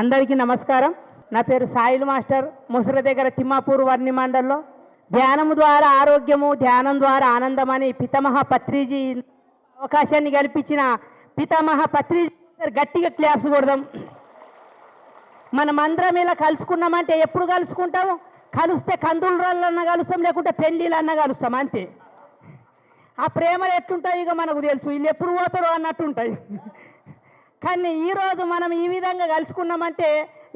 అందరికీ నమస్కారం. నా పేరు సాయిల్ మాస్టర్. ముసర దగ్గర తిమ్మాపూర్ వర్ణి మండల్లో ధ్యానము ద్వారా ఆరోగ్యము, ధ్యానం ద్వారా ఆనందం అని పితామహ పత్రిజీ అవకాశాన్ని కల్పించిన పితామహ పత్రిజీ గట్టిగా క్లాప్స్ కొడదాం. మనమందరం ఇలా కలుసుకున్నామంటే ఎప్పుడు కలుసుకుంటాము? కలిస్తే కందులన్నా కలుస్తాం, లేకుంటే పెళ్ళిళ్ళన్నా కలుస్తాం, అంతే. ఆ ప్రేమలు ఎట్లుంటాయి ఇక మనకు తెలుసు, వీళ్ళు ఎప్పుడు పోతారో అన్నట్టు ఉంటాయి. కానీ ఈరోజు మనం ఈ విధంగా కలుసుకున్నామంటే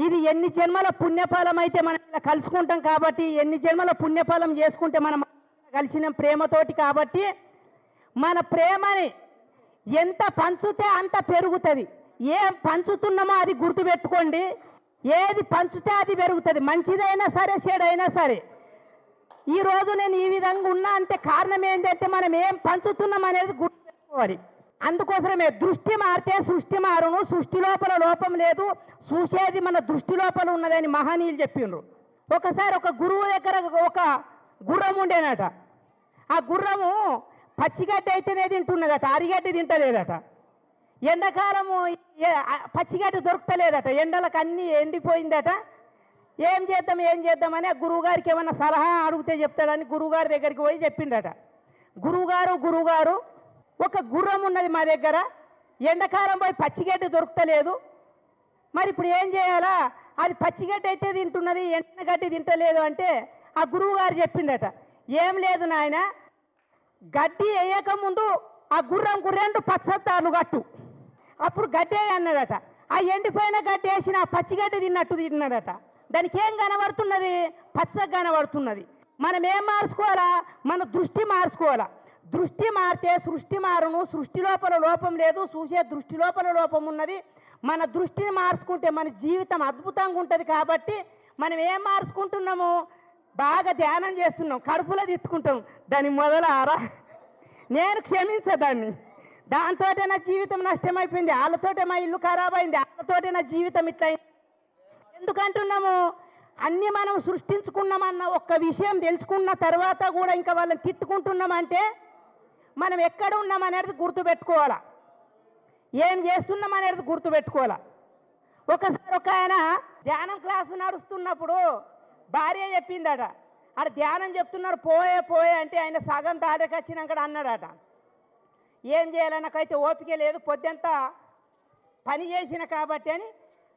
ఇది ఎన్ని జన్మల పుణ్యఫలం అయితే మనం ఇలా కలుసుకుంటాం. కాబట్టి ఎన్ని జన్మల పుణ్యఫలం చేసుకుంటే మనం కలిసిన ప్రేమతోటి, కాబట్టి మన ప్రేమని ఎంత పంచుతే అంత పెరుగుతుంది. ఏం పంచుతున్నామో అది గుర్తుపెట్టుకోండి. ఏది పంచుతే అది పెరుగుతుంది, మంచిదైనా సరే చెడైనా సరే. ఈరోజు నేను ఈ విధంగా ఉన్నా అంటే కారణం ఏంటంటే మనం ఏం పంచుతున్నాం అనేది గుర్తుపెట్టుకోవాలి. అందుకోసమే దృష్టి మారితే సృష్టి మారును, సృష్టి లోపల లోపం లేదు, చూసేది మన దృష్టి లోపల ఉన్నదని మహనీయులు చెప్పిండ్రు. ఒకసారి ఒక గురువు దగ్గర ఒక గుర్రం ఉండేనట. ఆ గుర్రము పచ్చిగడ్డి అయితేనే తింటున్నదట, అరిగడ్డి తింటలేదట. ఎండాకాలము పచ్చిగడ్డి దొరుకుతలేదట, ఎండలకు అన్నీ ఎండిపోయిందట. ఏం చేద్దామని ఆ గురువుగారికి ఏమన్నా సలహా అడిగితే చెప్తాడని గురువుగారి దగ్గరికి పోయి చెప్పిండట. గురువుగారు ఒక గుర్రం ఉన్నది మా దగ్గర, ఎండాకాలం పోయి పచ్చిగడ్డి దొరుకుతలేదు, మరి ఇప్పుడు ఏం చేయాలా? అది పచ్చిగడ్డి అయితే తింటున్నది, ఎండగడ్డి తింటలేదు అంటే ఆ గురువుగారు చెప్పిండట, ఏం లేదు నాయన, గడ్డి వేయకముందు ఆ గుర్రంకు 2 పచ్చత్తాలు కట్టు, అప్పుడు గడ్డి అన్నాడట. ఆ ఎండిపోయిన గడ్డి వేసిన పచ్చిగడ్డి తిన్నట్టు తిన్నాడట. దానికి ఏం కనబడుతున్నది? పచ్చగా కనబడుతున్నది. మనం ఏం మార్చుకోవాలా? మన దృష్టి మార్చుకోవాలా. దృష్టి మారితే సృష్టి మారును, సృష్టి లోపల లోపం లేదు, చూసే దృష్టి లోపల లోపం ఉన్నది. మన దృష్టిని మార్చుకుంటే మన జీవితం అద్భుతంగా ఉంటుంది. కాబట్టి మనం ఏం మార్చుకుంటున్నాము? బాగా ధ్యానం చేస్తున్నాం, కడుపులో తిట్టుకుంటాం, దాని మొదలారా నేను క్షమించదాన్ని, దాంతోటే నా జీవితం నష్టమైపోయింది, వాళ్ళతోటే మా ఇల్లు ఖరాబ్ అయింది, వాళ్ళతోటే నా జీవితం ఇట్లా. ఎందుకంటున్నాము? అన్నీ మనం సృష్టించుకున్నామన్న ఒక్క విషయం తెలుసుకున్న తర్వాత కూడా ఇంకా వాళ్ళని తిట్టుకుంటున్నామంటే మనం ఎక్కడ ఉన్నామనేది గుర్తుపెట్టుకోవాలా, ఏం చేస్తున్నాం అనేది గుర్తుపెట్టుకోవాలా. ఒకసారి ఒక ఆయన ధ్యానం క్లాసు నడుస్తున్నప్పుడు భార్య చెప్పిందట, అక్కడ ధ్యానం చెప్తున్నారు పోయే అంటే ఆయన సగం దారికి వచ్చినాక అన్నాడట, ఏం చేయాలి, నాకైతే ఓపిక లేదు, పొద్దుంతా పని చేసిన కాబట్టి అని.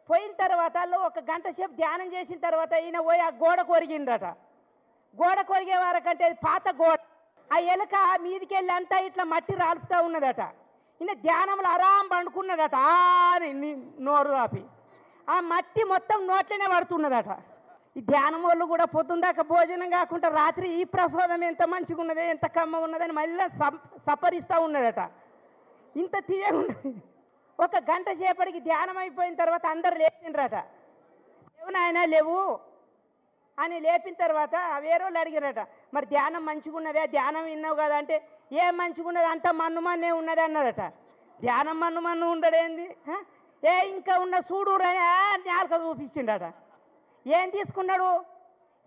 పోయిన తర్వాత ఒక గంట సేపు ధ్యానం చేసిన తర్వాత ఈయన పోయి ఆ గోడ కొరిగిండట. గోడ కొరిగే వారకంటే అది పాత గోడ, ఆ ఎలుక మీదికి వెళ్ళి అంతా ఇట్లా మట్టి రాలుపుతూ ఉన్నదట. ఈయన ధ్యానంలో ఆరాం పండుకున్నాడట, అని నోరు ఆపి ఆ మట్టి మొత్తం నోట్లోనే పడుతున్నదట. ఈ ధ్యానం వాళ్ళు కూడా పొద్దుందాకా భోజనం కాకుండా రాత్రి ఈ ప్రసాదం ఎంత మంచిగా ఉన్నది, ఎంత కమ్మ ఉన్నదని మళ్ళీ సపరిస్తూ ఉన్నాడట. ఇంత తీయగున్నది. ఒక గంట సేపటికి ధ్యానం అయిపోయిన తర్వాత అందరు లేపిండ్రట. లేవు నాయన లేవు అని లేపిన తర్వాత వేరే వాళ్ళు అడిగారట, మరి ధ్యానం మంచిగా ఉన్నదే, ధ్యానం విన్నావు కదా అంటే, ఏం మంచిగా ఉన్నది, అంత మన్నే ఉన్నది అన్నారట. ధ్యానం మన్ను ఉండడేంది, ఇంకా ఉన్న చూడు అని నాలుక చూపించిండట. ఏం తీసుకున్నాడు?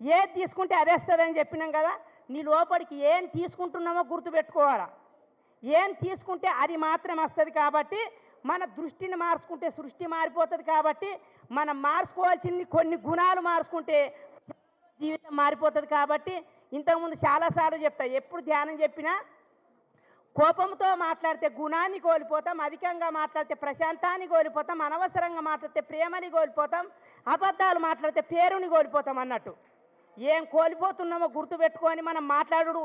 ఏది తీసుకుంటే అదే వస్తుందని చెప్పినాం కదా. నీ లోపలికి ఏం తీసుకుంటున్నామో గుర్తుపెట్టుకోవాలా. ఏం తీసుకుంటే అది మాత్రం వస్తుంది. కాబట్టి మన దృష్టిని మార్చుకుంటే సృష్టి మారిపోతుంది. కాబట్టి మనం మార్చుకోవాల్సింది కొన్ని గుణాలు మార్చుకుంటే జీవితం మారిపోతుంది. కాబట్టి ఇంతకుముందు చాలాసార్లు చెప్తా, ఎప్పుడు ధ్యానం చెప్పినా కోపంతో మాట్లాడితే గుణాన్ని కోల్పోతాం, అధికంగా మాట్లాడితే ప్రశాంతాన్ని కోల్పోతాం, అనవసరంగా మాట్లాడితే ప్రేమని కోల్పోతాం, అబద్ధాలు మాట్లాడితే పేరుని కోల్పోతాం అన్నట్టు. ఏం కోల్పోతున్నామో గుర్తుపెట్టుకొని మనం మాట్లాడు.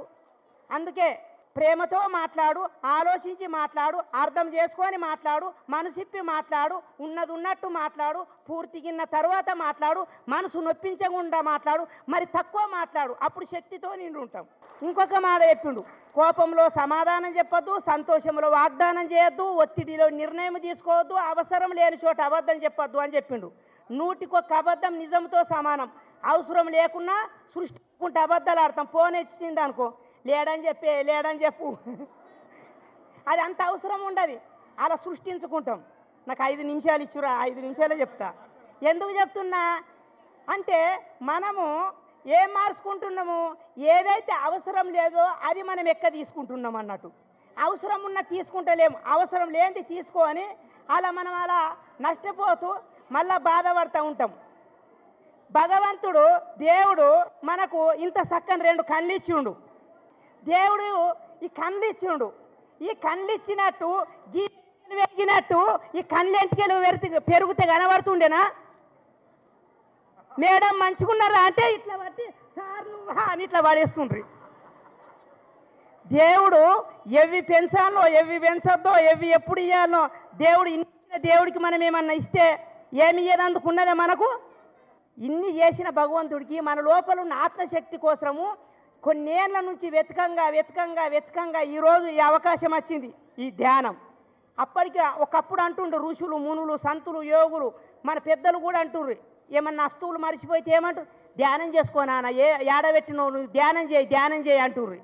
అందుకే ప్రేమతో మాట్లాడు, ఆలోచించి మాట్లాడు, అర్థం చేసుకొని మాట్లాడు, మనసిప్పి మాట్లాడు, ఉన్నది ఉన్నట్టు మాట్లాడు, పూర్తిగిన్న తర్వాత మాట్లాడు, మనసు నొప్పించకుండా మాట్లాడు, మరి తక్కువ మాట్లాడు, అప్పుడు శక్తితో నిండి ఉంటాం. ఇంకొక మాట చెప్పిండు, కోపంలో సమాధానం చెప్పొద్దు, సంతోషంలో వాగ్దానం చేయొద్దు, ఒత్తిడిలో నిర్ణయం తీసుకోవద్దు, అవసరం లేని చోట అబద్ధం చెప్పొద్దు అని చెప్పిండు. 100కి అబద్ధం నిజంతో సమానం. అవసరం లేకున్నా సృష్టించుకుంటే అబద్ధాలు ఆడతాం. ఫోన్ ఇచ్చింది అనుకో, లేడని చెప్పు, అది అంత అవసరం ఉండదు, అలా సృష్టించుకుంటాం. నాకు 5 నిమిషాలు ఇచ్చురా, 5 నిమిషాలే చెప్తా. ఎందుకు చెప్తున్నా అంటే మనము ఏం మార్చుకుంటున్నాము? ఏదైతే అవసరం లేదో అది మనం తీసుకుంటున్నాం అన్నట్టు. అవసరం ఉన్న తీసుకుంటలేము, అవసరం లేనిది తీసుకొని అలా మనం అలా నష్టపోతూ మళ్ళా బాధపడుతూ ఉంటాం. భగవంతుడు దేవుడు మనకు ఇంత చక్కని 2 కళ్ళు ఇచ్చిండు. దేవుడు ఈ కళ్ళు ఇచ్చిండు. ఈ కళ్ళు ఇచ్చినట్టు పెరిగినట్టు ఈ కళ్ళు ఎంటికలు పెరిగితే కనబడుతుండేనా? మేడం మంచుకున్నారా అంటే ఇట్లా పట్టి సార్ నువ్వు అని ఇట్లా పడేస్తుండ్రి. దేవుడు ఎవి పెంచాలో ఎవి పెంచద్దో ఎవి ఎప్పుడు ఇవ్వాలో దేవుడు ఇన్ని దేవుడికి మనం ఏమన్నా ఇస్తే ఏమి ఇయ్యనందుకున్నదే మనకు. ఇన్ని చేసిన భగవంతుడికి మన లోపల ఉన్న ఆత్మశక్తి కోసము కొన్నేళ్ల నుంచి వెతకంగా ఈరోజు ఈ అవకాశం వచ్చింది, ఈ ధ్యానం. అప్పటికి ఒకప్పుడు అంటుండ్రు ఋషులు మునులు సంతులు యోగులు మన పెద్దలు కూడా అంటుండ్రు, ఏమన్నా వస్తువులు మర్చిపోతే ఏమంటారు, ధ్యానం చేసుకోనానా ఏడబెట్టినవు నువ్వు ధ్యానం చేయి అంటుండ్రు.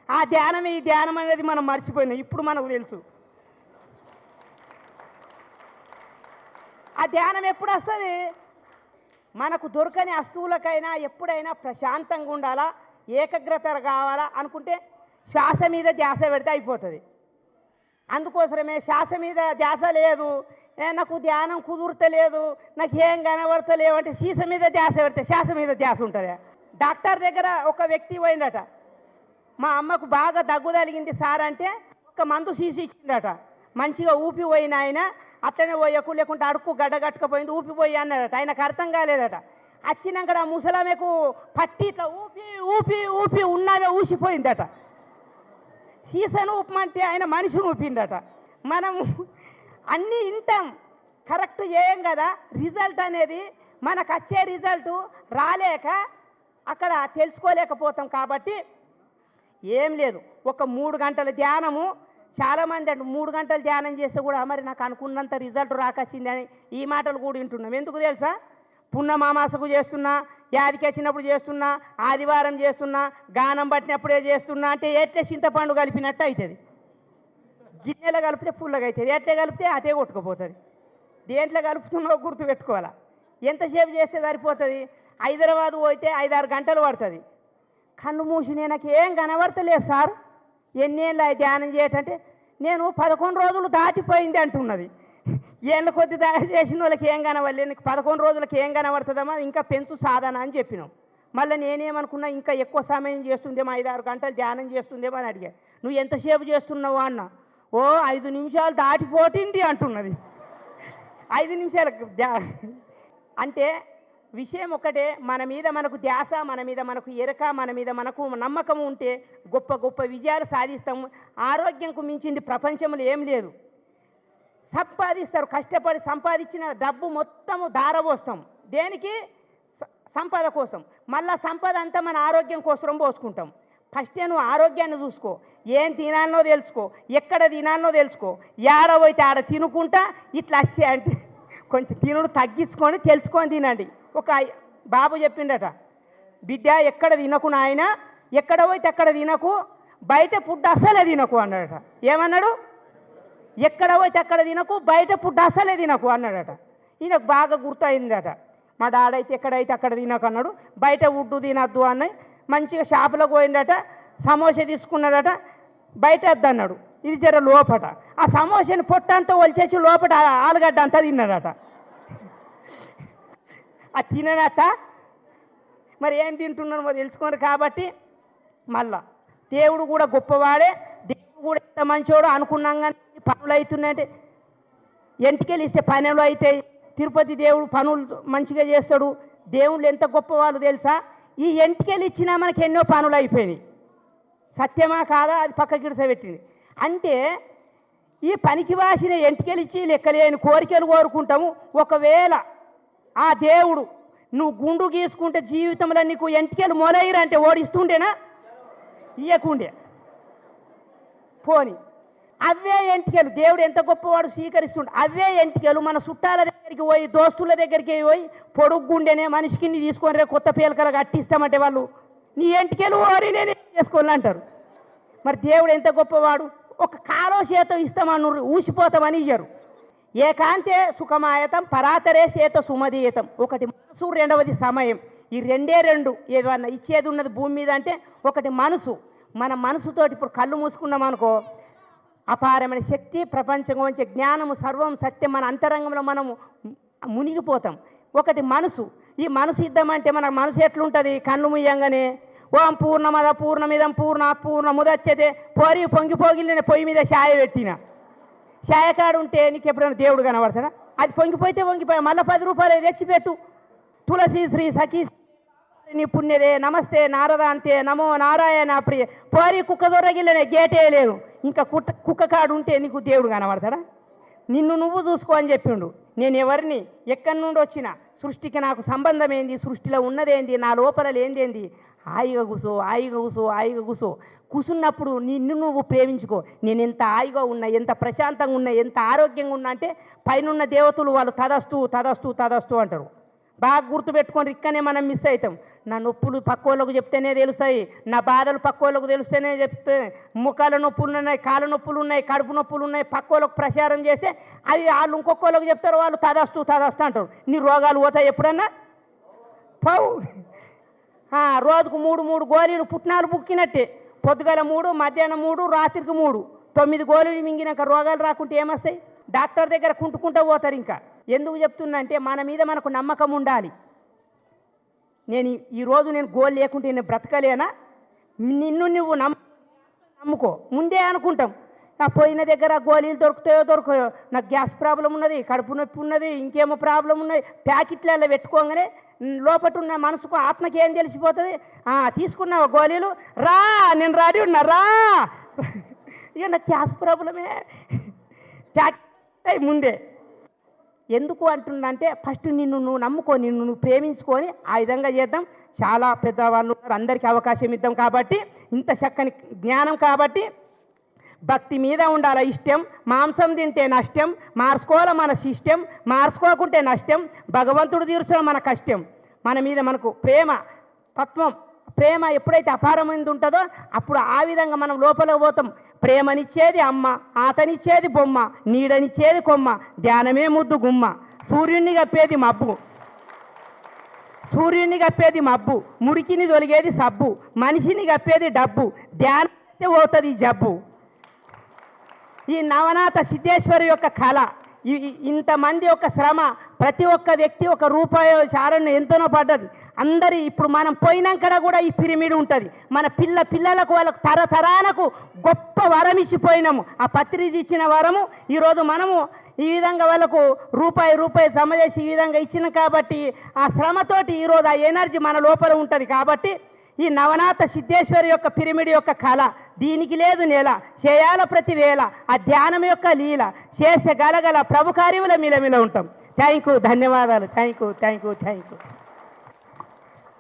ఆ ధ్యానమే ఈ ధ్యానం అనేది మనం మర్చిపోయినాం. ఇప్పుడు మనకు తెలుసు ఆ ధ్యానం ఎప్పుడు వస్తుంది. మనకు దొరకని వస్తువులకైనా ఎప్పుడైనా ప్రశాంతంగా ఉండాలా, ఏకాగ్రత కావాలా అనుకుంటే శ్వాస మీద ధ్యాస పెడితే అయిపోతుంది. అందుకోసమే శ్వాస మీద ధ్యాస లేదు, నాకు ధ్యానం కుదురుతలేదు, నాకు ఏం కనబడతలేవు అంటే శ్వాస మీద ధ్యాస పెడితే శ్వాస మీద ధ్యాస ఉంటుంది. డాక్టర్ దగ్గర ఒక వ్యక్తి పోయిందట, మా అమ్మకు బాగా దగ్గు తగిలింది సార్ అంటే ఒక మందు సీసి ఇచ్చిందట. మంచిగా ఊపిపోయిన ఆయన అట్లనే పోయకు లేకుంటే అడుక్కు గడ్డగట్టుకపోయింది ఊపిపోయి అన్నాడట. ఆయనకు అర్థం కాలేదట. వచ్చినాక ఆ ముసలామెకు పట్టి ఇట్లా ఊపి ఉన్నామే ఊసిపోయిందట. సీసను ఊపమంటే ఆయన మనిషిని ఊపిండట. మనం అన్నీ వింటాం, కరెక్ట్ చేయం కదా. రిజల్ట్ అనేది మనకు వచ్చే రిజల్ట్ రాలేక అక్కడ తెలుసుకోలేకపోతాం. కాబట్టి ఏం లేదు, ఒక 3 గంటల ధ్యానము. చాలామంది అంటే 3 గంటలు ధ్యానం చేస్తే కూడా మరి నాకు అనుకున్నంత రిజల్ట్ రాకొచ్చింది అని ఈ మాటలు కూడా వింటున్నాం. ఎందుకు తెలుసా? పున్నమామాసకు చేస్తున్నా, యాదికి వచ్చినప్పుడు చేస్తున్నా, ఆదివారం చేస్తున్నా, గానం పట్టినప్పుడే చేస్తున్నా అంటే ఎట్లే చింతపండు కలిపినట్టు అవుతుంది. గిన్నెలో కలిపితే పుల్లగా అవుతుంది, ఎట్లే కలిపితే అటే కొట్టుకుపోతుంది. దేంట్లో కలుపుతున్నో గుర్తు పెట్టుకోవాలా. ఎంతసేపు చేస్తే సరిపోతుంది? హైదరాబాద్ పోతే 5-6 గంటలు పడుతుంది. కళ్ళు మూసి నాకు ఏం కనబడతలేదు సార్, ఎన్నేళ్ళు ధ్యానం చేయటంటే నేను 11 రోజులు దాటిపోయింది అంటున్నది. ఏళ్ళ కొద్ది చేసిన వాళ్ళకి ఏం కనవలేదు, నీకు 11 రోజులకి ఏం కనబడుతుందమ్మా, ఇంకా పెంచు సాధన అని చెప్పినాం. మళ్ళీ నేనేమనుకున్నా ఇంకా ఎక్కువ సమయం చేస్తుందేమో, 5-6 గంటలు ధ్యానం చేస్తుందేమో అని అడిగా. నువ్వు ఎంతసేపు చేస్తున్నావు అన్న, ఓ 5 నిమిషాలు దాటిపోతుంది అంటున్నది. 5 నిమిషాలకు అంటే విషయం ఒకటే, మన మీద మనకు ధ్యాస, మన మీద మనకు ఎరక, మన మీద మనకు నమ్మకం ఉంటే గొప్ప గొప్ప విజయాలు సాధిస్తాము. ఆరోగ్యంకు మించింది ప్రపంచంలో ఏం లేదు. సంపాదిస్తారు, కష్టపడి సంపాదించిన డబ్బు మొత్తము దారపోస్తాం. దేనికి? సంపద కోసం. మళ్ళా సంపద అంతా మన ఆరోగ్యం కోసం పోసుకుంటాం. ఫస్ట్ నువ్వు ఆరోగ్యాన్ని చూసుకో, ఏం తినాలనో తెలుసుకో, ఎక్కడ తినాలనో తెలుసుకో. ఏడ పోయితే ఆడ తినుకుంటా ఇట్లా వచ్చే అంటే కొంచెం తినుడు తగ్గించుకొని తెలుసుకొని తినండి. ఒక బాబు చెప్పిండట, బిడ్డ ఎక్కడ తినకు నాయన, ఎక్కడ పోయితే అక్కడ తినకు, బయట ఫుడ్ అసలే తినకు అన్నాడట. ఏమన్నాడు? ఎక్కడ పోయితే అక్కడ తినకు, బయట ఫుడ్ అసలే తినకు అన్నాడట. ఈయనకు బాగా గుర్తయిందట. మా డాడైతే ఎక్కడైతే అక్కడ తినకు అన్నాడు, బయట ఫుడ్ తినద్దు అన్నాయి. మంచిగా షాపులకు పోయిందట, సమోసా తీసుకున్నాడట, బయట వద్దన్నాడు. ఇది జర లోపట ఆ సమోసాని పొట్టంతా ఒలిచేసి లోపల ఆలుగడ్డ అంతా తిన్నాడట. అది తిననట మరి ఏం తింటున్నారో తెలుసుకోరు. కాబట్టి మళ్ళా దేవుడు కూడా గొప్పవాడే, దేవుడు కూడా ఎంత మంచోడో అనుకున్నాం. కానీ పనులు అవుతున్నాయంటే ఎంటికెళ్ళి ఇస్తే పనులు అవుతాయి. తిరుపతి దేవుడు పనులు మంచిగా చేస్తాడు. దేవుళ్ళు ఎంత గొప్పవాళ్ళు తెలుసా? ఈ ఎంటికెళ్ళి ఇచ్చినా మనకి ఎన్నో పనులు అయిపోయినాయి. సత్యమా కాదా? అది పక్కకి గిడిసబెట్టింది. అంటే ఈ పనికి వాసిన ఎంటికెళ్ళిచ్చి లెక్కలేని కోరికలు కోరుకుంటాము. ఒకవేళ ఆ దేవుడు నువ్వు గుండు గీసుకుంటే జీవితంలో నీకు ఎంటికెలు మొలయిరంటే ఓడిస్తుండేనా? ఇయ్యకుండే. పోని అవే ఎంటికలు దేవుడు ఎంత గొప్పవాడు స్వీకరిస్తుండే. అవే ఎంటికలు మన చుట్టాల దగ్గరికి పోయి, దోస్తుల దగ్గరికి పోయి పొడుగ్గుండేనే మనిషికి నీ తీసుకొని రే కొత్త పేలకలు కట్టిస్తామంటే వాళ్ళు నీ ఎంటికలు ఓరి నేను చేసుకోవాలంటారు. మరి దేవుడు ఎంత గొప్పవాడు. ఒక కాలో చేత ఇస్తామన్నారు, ఊసిపోతామని ఇయ్యరు. ఏకాంతే సుఖమాయతం పరాతరే చేత సుమదీయతం. ఒకటి మనసు, రెండవది సమయం. ఈ రెండు ఏదన్నా ఇచ్చేది ఉన్నది భూమి మీద అంటే ఒకటి మనసు. మన మనసుతోటి ఇప్పుడు కళ్ళు మూసుకున్నాం అనుకో, అపారమైన శక్తి, ప్రపంచం గురించి జ్ఞానము, సర్వం సత్యం మన అంతరంగంలో మనము మునిగిపోతాం. ఒకటి మనసు. ఈ మనసు ఇద్దామంటే మన మనసు ఎట్లుంటుంది? కళ్ళు ముయ్యంగానే ఓం పూర్ణమద పూర్ణమిదం పూర్ణాత్ పూర్ణముదచ్యతే పోరి పొంగిపోగిలిన పొయ్యి మీద ఛాయ పెట్టిన ఛాయకాడు ఉంటే నీకు ఎప్పుడైనా దేవుడు కనబడతాడా? అది పొంగిపోతే పొంగిపోయి మళ్ళీ 10 రూపాయలు తెచ్చిపెట్టు. తులసి శ్రీ సఖీ నీ పుణ్యదే నమస్తే నారద అంతే నమో నారాయణ ప్రియ పోరి కుక్క దొరగిల్లనే గేటే లేవు. ఇంకా కుక్క కాడు ఉంటే నీకు దేవుడు కనబడతాడా? నిన్ను నువ్వు చూసుకో అని చెప్పిండు. నేను ఎవరిని, ఎక్కడి నుండి వచ్చినా, సృష్టికి నాకు సంబంధం ఏంది, సృష్టిలో ఉన్నదేంది, నా లోపల లేనిదేంది, హాయిగా కూసో హాయిగా కూసో హాయిగా కూసో. కూసున్నప్పుడు నిన్ను నువ్వు ప్రేమించుకో. నేను ఎంత హాయిగా ఉన్నా, ఎంత ప్రశాంతంగా ఉన్నా, ఎంత ఆరోగ్యంగా ఉన్నా అంటే పైనున్న దేవతలు వాళ్ళు తదస్తు తదస్తు తదస్తు అంటారు. బాగా గుర్తుపెట్టుకొని ఇక్కడనే మనం మిస్ అవుతాం. నా నొప్పులు పక్కోళ్ళకు చెప్తేనే తెలుస్తాయి, నా బాధలు పక్కోళ్ళకు తెలుస్తేనే చెప్తే. ముఖాల నొప్పులు ఉన్నాయి, కాళ్ళ నొప్పులు ఉన్నాయి, కడుపు నొప్పులు ఉన్నాయి, పక్కోళ్ళకు ప్రచారం చేస్తే అవి వాళ్ళు ఇంకొకళ్ళకు చెప్తారు, వాళ్ళు తదస్తు తదస్తు అంటారు. నీ రోగాలు పోతాయి ఎప్పుడన్నా? పోవు. రోజుకు 3 గోళీలు పుట్నాలు బుక్కినట్టే. పొద్దుగల 3, మధ్యాహ్నం 3, రాత్రికి 3, 9 గోళీలు మింగినాక రోగాలు రాకుంటే ఏమొస్తాయి? డాక్టర్ దగ్గర కుంటుకుంటూ పోతారు. ఇంకా ఎందుకు చెప్తున్నా అంటే మన మీద మనకు నమ్మకం ఉండాలి. ఈరోజు నేను గోల్ లేకుంటే నేను బ్రతకలేనా? నిన్ను నువ్వు నమ్ముకో. ముందే అనుకుంటాం పోయిన దగ్గర గోళీలు దొరుకుతాయో దొరకయో, నాకు గ్యాస్ ప్రాబ్లం ఉన్నది, కడుపు నొప్పి ఉన్నది, ఇంకేమో ప్రాబ్లం ఉన్నది. ప్యాకెట్లలో పెట్టుకోగానే లోపల ఉన్న మనసుకు ఆత్మకి ఏం తెలిసిపోతుంది? తీసుకున్నావు గోళీలు, రా నేను రెడీ ఉన్నా రా. ఇక నాకు గ్యాస్ ప్రాబ్లమే ప్యాకెట్ ముందే. ఎందుకు అంటుందంటే ఫస్ట్ నిన్ను నువ్వు నమ్ముకో, నిన్ను నువ్వు ప్రేమించుకొని ఆ విధంగా చేద్దాం. చాలా పెద్దవాళ్ళు ఉన్నారు, అందరికీ అవకాశం ఇద్దాం. కాబట్టి ఇంత చక్కని జ్ఞానం కాబట్టి భక్తి మీద ఉండాలి ఇష్టం. మాంసం తింటే నష్టం, మార్చుకోవాలి మన సిస్టం, మార్చుకోకుంటే నష్టం. భగవంతుడు తీర్చడం మన కష్టం. మన మీద మనకు ప్రేమ తత్వం, ప్రేమ ఎప్పుడైతే అపారమైంది ఉంటుందో అప్పుడు ఆ విధంగా మనం లోపలికి పోతాం. ప్రేమనిచ్చేది అమ్మ, ఆతనిచ్చేది బొమ్మ, నీడనిచ్చేది కొమ్మ, ధ్యానమే ముద్దు గుమ్మ. సూర్యుడిని కప్పేది మబ్బు, సూర్యుడిని కప్పేది మబ్బు, మురికిని తొలిగేది సబ్బు, మనిషిని కప్పేది డబ్బు, ధ్యానం అయితే పోతుంది జబ్బు. ఈ నవనాథ సిద్ధేశ్వరి యొక్క కళ, ఇంతమంది యొక్క శ్రమ, ప్రతి ఒక్క వ్యక్తి ఒక రూపాయి చారణ ఎంతనో పడ్డది. అందరి ఇప్పుడు మనం పోయినాక కూడా ఈ పిరమిడ్ ఉంటుంది. మన పిల్లలకు వాళ్ళకు తరతరాలకు గొప్ప వరం ఇచ్చిపోయినాము. ఆ పత్రిక ఇచ్చిన వరము ఈరోజు మనము ఈ విధంగా వాళ్ళకు రూపాయి జమ చేసి ఈ విధంగా ఇచ్చిన కాబట్టి ఆ శ్రమతోటి ఈరోజు ఆ ఎనర్జీ మన లోపల ఉంటుంది. కాబట్టి ఈ నవనాథ సిద్ధేశ్వరి యొక్క పిరమిడ్ యొక్క కళ దీనికి లేదు నేల, చేయాల ప్రతి వేళ ఆ ధ్యానం యొక్క లీల, చేసే గలగల ప్రభు కార్యముల మిలమిల ఉంటాం. థ్యాంక్ యూ, ధన్యవాదాలు. Thank you.